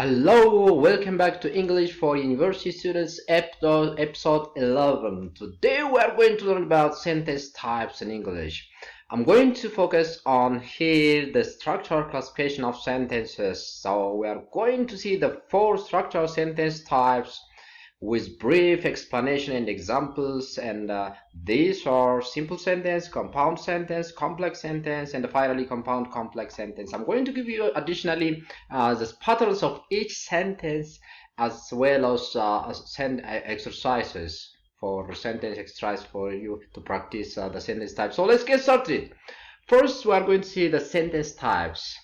Hello, welcome back to English for University Students episode 11. Today we are going to learn about sentence types in English. I'm going to focus on here the structural classification of sentences. So we are going to see the 4 structural sentence types with brief explanation and examples, and these are simple sentence, compound sentence, complex sentence, and finally compound complex sentence. I'm going to give you additionally the patterns of each sentence as well as exercises for sentence exercise for you to practice the sentence type. So let's get started. First, we are going to see the sentence types.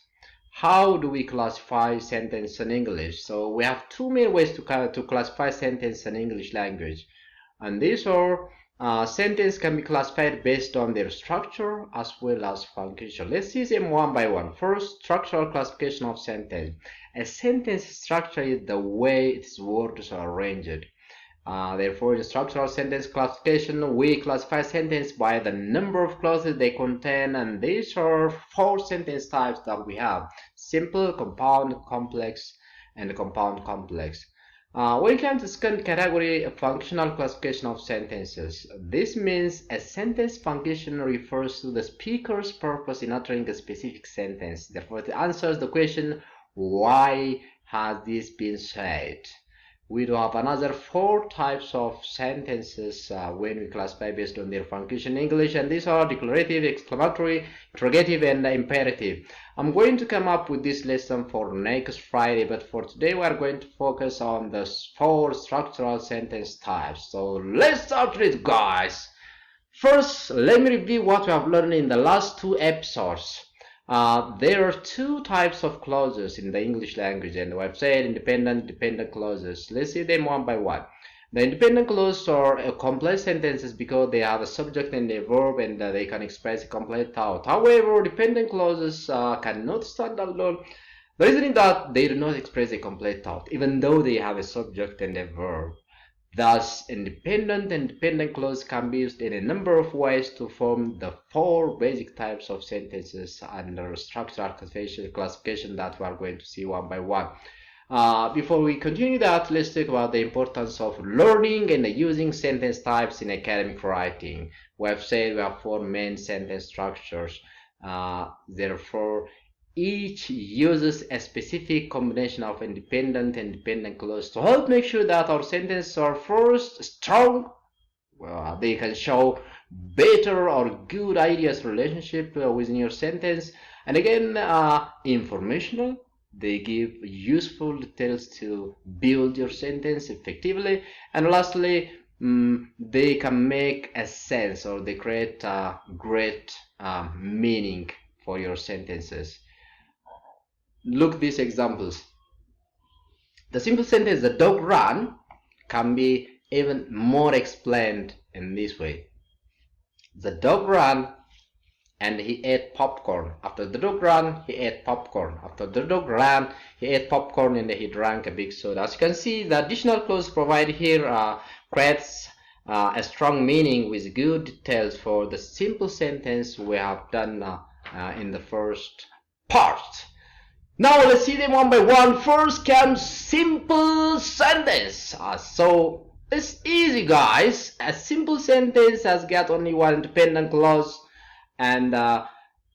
How do we classify sentence in English? So we have 2 main ways to classify sentence in English language, and these are sentence can be classified based on their structure as well as function. Let's see them one by one. First, structural classification of sentence. A sentence structure is the way its words are arranged. Therefore, in structural sentence classification, we classify sentence by the number of clauses they contain, and these are 4 sentence types that we have: simple, compound, complex, and compound complex. When it comes to the second category, functional classification of sentences. This means a sentence function refers to the speaker's purpose in uttering a specific sentence. Therefore, it answers the question, why has this been said? We do have another 4 types of sentences when we classify based on their function in English, and these are declarative, exclamatory, interrogative, and imperative. I'm going to come up with this lesson for next Friday, but for today we are going to focus on the 4 structural sentence types. So let's start with it, guys. First, let me review what we have learned in the last 2 episodes. There are 2 types of clauses in the English language, and I've said independent, dependent clauses. Let's see them one by one. The independent clauses are complex sentences because they have a subject and a verb, and they can express a complete thought. However, dependent clauses cannot stand alone. The reason is that they do not express a complete thought, even though they have a subject and a verb. Thus, independent and dependent clauses can be used in a number of ways to form the 4 basic types of sentences under structural classification that we are going to see one by one. Before we continue that, let's talk about the importance of learning and using sentence types in academic writing. We have said we have 4 main sentence structures. Therefore, each uses a specific combination of independent and dependent clauses to help make sure that our sentences are first strong. They can show better or good ideas relationship within your sentence, and again informational. They give useful details to build your sentence effectively, and lastly they can make a sense, or they create great meaning for your sentences. Look at these examples. The simple sentence, the dog ran, can be even more explained in this way. The dog ran and he ate popcorn. After the dog ran, he ate popcorn. After the dog ran, he ate popcorn and he drank a big soda. As you can see, the additional clause provided here creates a strong meaning with good details for the simple sentence we have done in the first part. Now let's see them one by one. First comes simple sentence. So it's easy, guys. A simple sentence has got only one independent clause, and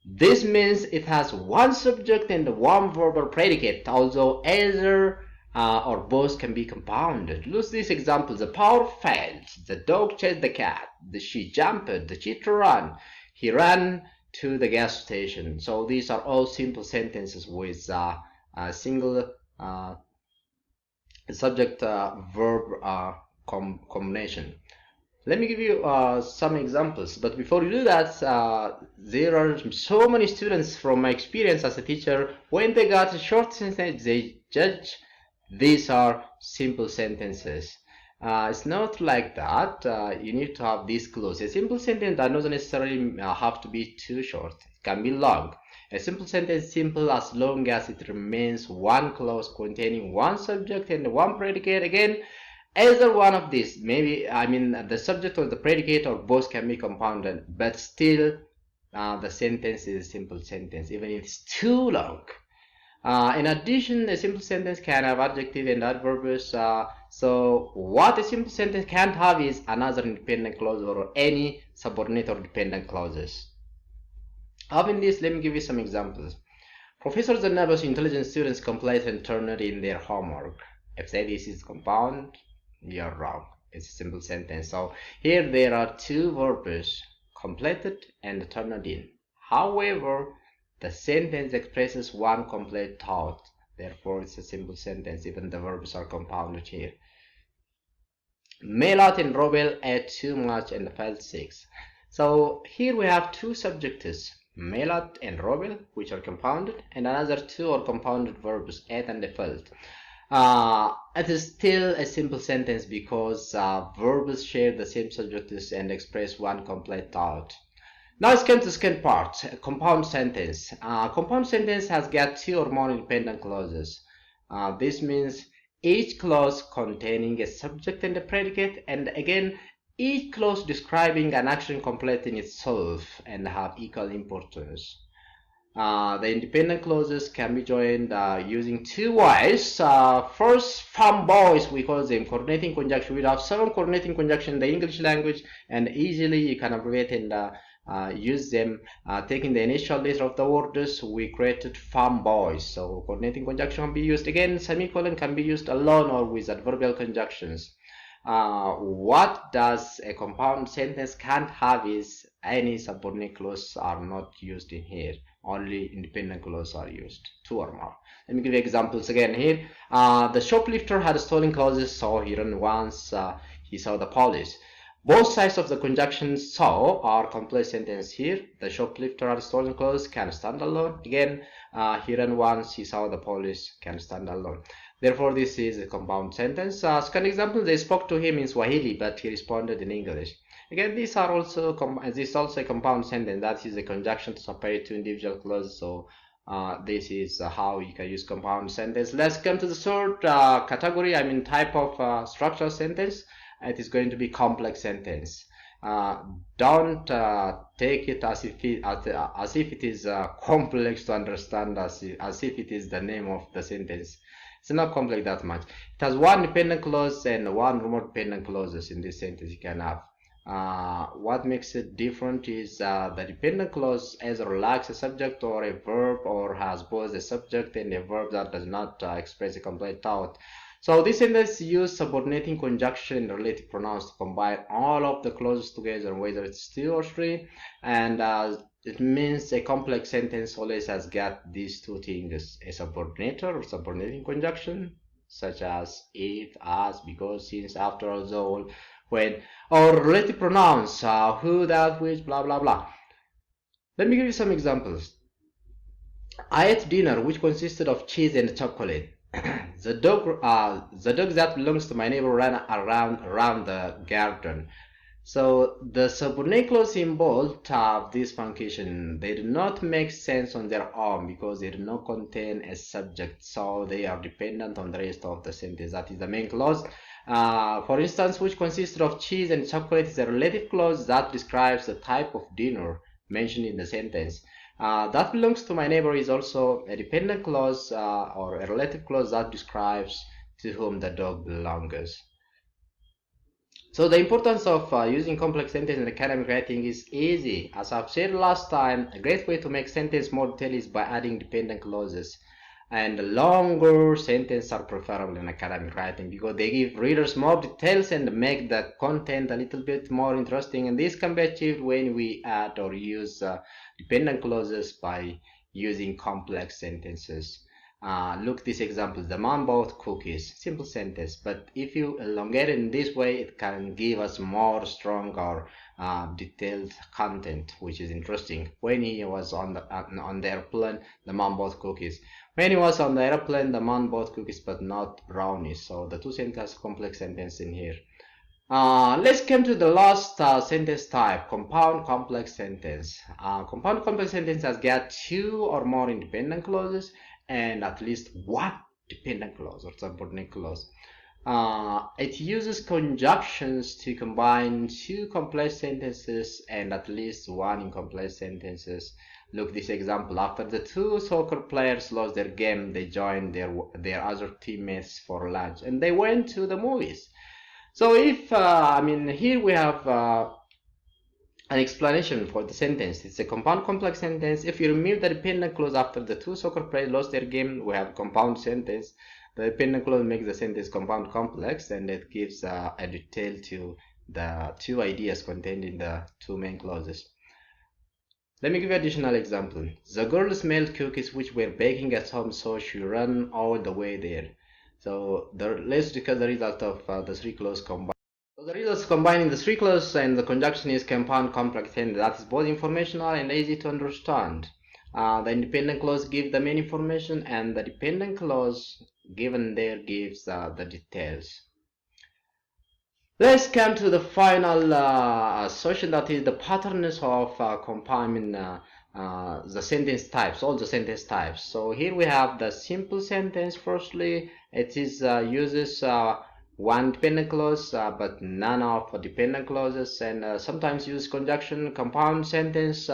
this means it has one subject and one verb or predicate, although either or both can be compounded. Look at these examples. The power failed. The dog chased the cat. She jumped. The cheetah ran. He ran to the gas station. So these are all simple sentences with a single subject verb combination. Let me give you some examples, but before you do that, there are so many students from my experience as a teacher, when they got a short sentence, they judge these are simple sentences. It's not like that. You need to have these clauses. A simple sentence does not necessarily have to be too short. It can be long. A simple sentence is simple as long as it remains one clause containing one subject and one predicate. Again, either one of these, maybe the subject or the predicate or both can be compounded, but still the sentence is a simple sentence, even if it's too long. In addition, a simple sentence can have adjective and adverbs. So what a simple sentence can't have is another independent clause or any subordinate or dependent clauses. Having this, let me give you some examples. Professors enable intelligent students complete and turn it in their homework. If say this is compound, you're wrong. It's a simple sentence. So here there are two verbs, completed and turned in. However, the sentence expresses one complete thought. Therefore, it's a simple sentence. Even the verbs are compounded here. Melat and Robel ate too much and felt sick. So here we have two subjects, Melat and Robel, which are compounded, and another two are compounded verbs, ate and felt. It is still a simple sentence because verbs share the same subjects and express one complete thought. Now let's come to the second part, a compound sentence. Compound sentence has got two or more independent clauses. This means each clause containing a subject and a predicate, and again each clause describing an action completing itself and have equal importance. The independent clauses can be joined using two ways. First, farm boys, we call them coordinating conjunction. We have 7 coordinating conjunction in the English language, and easily you can abbreviate and use them. Taking the initial letter of the words, we created farm boys. So coordinating conjunction can be used again. Semicolon can be used alone or with adverbial conjunctions. What does a compound sentence can't have is any subordinate clause are not used in here. Only independent clauses are used, 2 or more. Let me give you examples again here. The shoplifter had stolen clothes, so he ran once he saw the police. Both sides of the conjunction saw are complete sentence here. The shoplifter had stolen clothes can stand alone. Again, he ran once he saw the police can stand alone. Therefore, this is a compound sentence. Second example, they spoke to him in Swahili, but he responded in English. Again, this is also a compound sentence. That is a conjunction to separate two individual clauses. So this is how you can use compound sentence. Let's come to the third category. I mean type of structural sentence. It is going to be complex sentence. Don't take it as if it is complex to understand, as if it is the name of the sentence. It's not complex that much. It has one dependent clause and one remote dependent clauses in this sentence you can have. What makes it different is the dependent clause either lacks a subject or a verb, or has both a subject and a verb that does not express a complete thought. So this sentence uses subordinating conjunction and relative pronouns to combine all of the clauses together, whether it's 2 or 3, and it means a complex sentence always has got these two things: a subordinator or subordinating conjunction, such as if, as, because, since, after, although, when, or relative pronouns, who, that, which, blah blah blah. Let me give you some examples. I ate dinner which consisted of cheese and chocolate. The dog that belongs to my neighbor ran around the garden. So the subordinate clause in bold have this function. They do not make sense on their own because they do not contain a subject, so they are dependent on the rest of the sentence. That is the main clause. For instance, which consisted of cheese and chocolate is a relative clause that describes the type of dinner mentioned in the sentence. That belongs to my neighbor is also a dependent clause or a relative clause that describes to whom the dog belongs. So the importance of using complex sentence in academic writing is easy. As I've said last time, a great way to make sentence more detailed is by adding dependent clauses. And longer sentences are preferable in academic writing because they give readers more details and make the content a little bit more interesting. And this can be achieved when we add or use dependent clauses by using complex sentences. Look this example, the man bought cookies. Simple sentence, but if you elongate it in this way, it can give us more strong or detailed content, which is interesting. When he was on the airplane, the man bought cookies. When he was on the airplane, the man bought cookies, but not brownies. So the two sentences complex sentence in here. Let's come to the last sentence type, compound complex sentence. Compound complex sentence has got 2 or more independent clauses and at least 1 dependent clause or subordinate clause. It uses conjunctions to combine 2 complex sentences and at least 1 incomplete sentences. Look this example. After the two soccer players lost their game, they joined their other teammates for lunch and they went to the movies. So if I mean, here we have an explanation for the sentence. It's a compound complex sentence. If you remove the dependent clause after the two soccer players lost their game, we have a compound sentence. The dependent clause makes the sentence compound complex, and it gives a detail to the two ideas contained in the two main clauses. Let me give you an additional example. The girl smelled cookies which were baking at home, so she ran all the way there. So let's discuss the result of the three clauses combined. So the results combining the three clauses and the conjunction is compound complex sentence. That is both informational and easy to understand. The independent clause gives the main information, and the dependent clause given there gives the details. Let's come to the final session, that is the patterns of compounding the sentence types, all the sentence types. So here we have the simple sentence. Firstly, it is uses one dependent clause but none of dependent clauses, and sometimes use conjunction. Compound sentence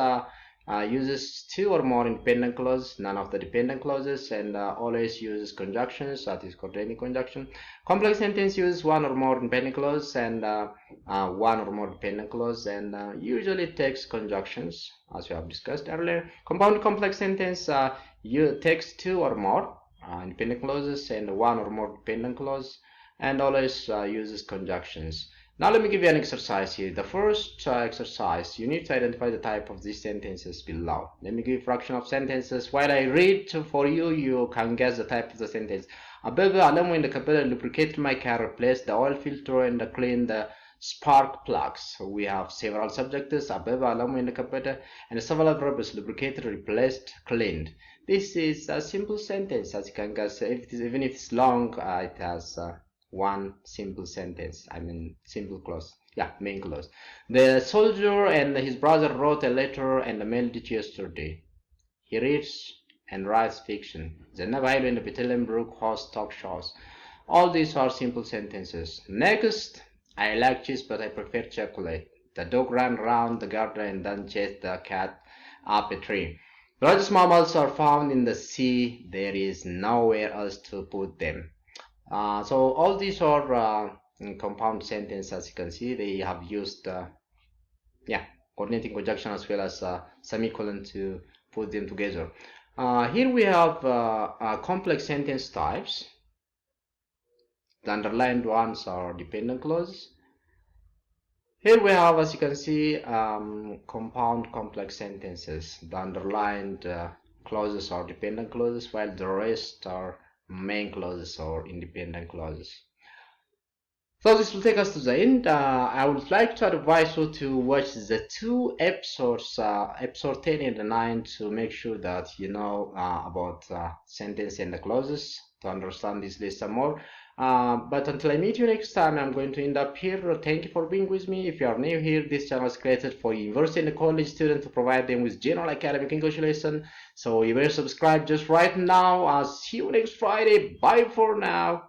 uses two or more independent clauses, none of the dependent clauses, and always uses conjunctions, that is containing conjunction. Complex sentence uses one or more independent clause and one or more dependent clause, and usually takes conjunctions, as we have discussed earlier. Compound complex sentence takes two or more independent clauses and one or more dependent clause, and always uses conjunctions. Now let me give you an exercise here. The first exercise, you need to identify the type of these sentences below. Let me give you a fraction of sentences. While I read for you, you can guess the type of the sentence. أبابا أعلم إن كبدا lubricate my car, replace the oil filter and clean the spark plugs. So we have several subjects. أبابا أعلم إن كبدا, and several verbs: lubricated, replaced, cleaned. This is a simple sentence, as you can guess. Even if it's long, it has one simple sentence, I mean simple clause, yeah, main clause. The soldier and his brother wrote a letter and mailed it yesterday. He reads and writes fiction. The Navajo and Bettellenbrook host talk shows. All these are simple sentences. Next, I like cheese but I prefer chocolate. The dog ran around the garden and then chased the cat up a tree. Largest mammals are found in the sea. There is nowhere else to put them. So all these are compound sentences. As you can see, they have used coordinating conjunction as well as semicolon to put them together. Here we have complex sentence types. The underlined ones are dependent clauses. Here we have, as you can see, compound complex sentences. The underlined clauses are dependent clauses, while the rest are main clauses or independent clauses. So this will take us to the end. I would like to advise you to watch the two episodes, episode 10 and 9, to make sure that you know about sentence and the clauses, to understand this lesson more. But until I meet you next time, I'm going to end up here. Thank you for being with me. If you are new here, this channel is created for university and college students to provide them with general academic English lesson. So you better subscribe just right now. I'll see you next Friday. Bye for now.